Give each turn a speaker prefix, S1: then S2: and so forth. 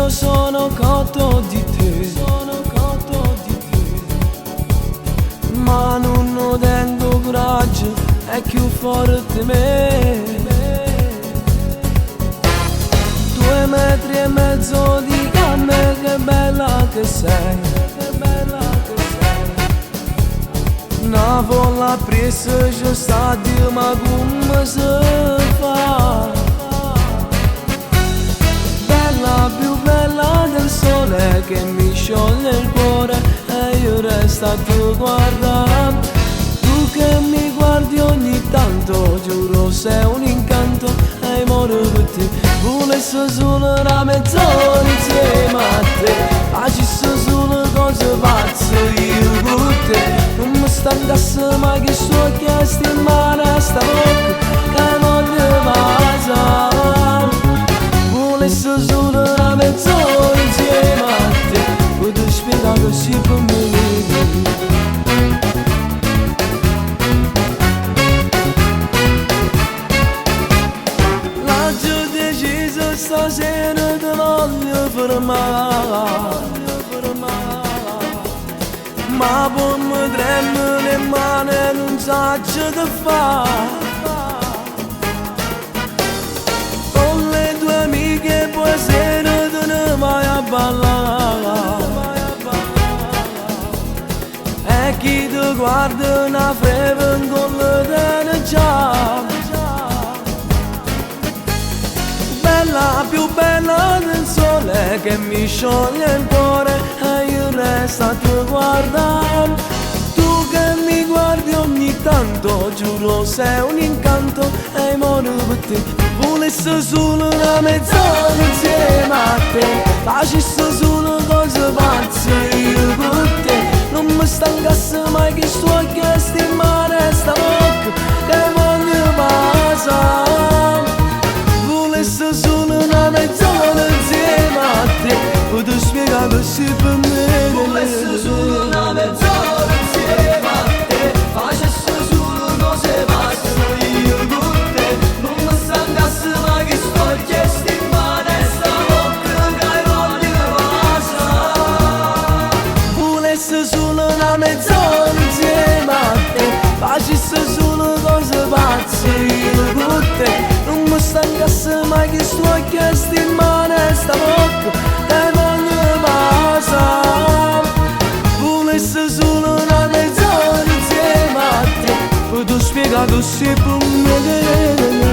S1: io sono cotto di te, ma non tengo coraggio, è più forte di me. 2 metri e mezzo di gambe, che bella che sei, una folla presa ci sta di ma come si fa? Bella, più bella del sole che mi scioglie il cuore e io resto a tu guardare. Tu che mi guardi ogni tanto, giuro sei un incanto e muore per te. Volessi solo una mezz'ora insieme a te, facessi solo cose pazze io con te. Non mi stancasse mai che sto chiesto in mano a sta bocca che voglio passare. Volessi solo una mezz'ora insieme a te, potrei spiegare così per me. L'ho deciso stasera ti voglio fermare, ma poi mi tremano le mani e non so che fare. Con le tue amiche poi sera te ne vai a ballare, e chi ti guarda una freve con le tene già. Bella, più bella del sole che mi scioglie il cuore e io resto a te guardare. Tu che mi guardi ogni tanto, giuro sei un incanto e muore per te. Volessi solo una mezz'ora insieme a te, facessi solo cose pazze io con te. Non mi stancasse mai che sto a chiesto in mano a sta bocca che voglio passare. Volessi solo una mezz'ora insieme a te, potrei spiegare così per me.
S2: Volessi solo una mezz'ora insieme a te, facessi solo cose pazze io con te. Non mi stancasse mai che sto a chiesto in mano a sta bocca che voglio passare.
S1: Volessi solo una mezz'ora insieme a te, facessi solo cose pazze io con te. Non mi stancasse mai che sto a chiesto in mano a sta bocca che voglio passare. Volessi solo una mezz'ora insieme a te, potrei spiegare così per me.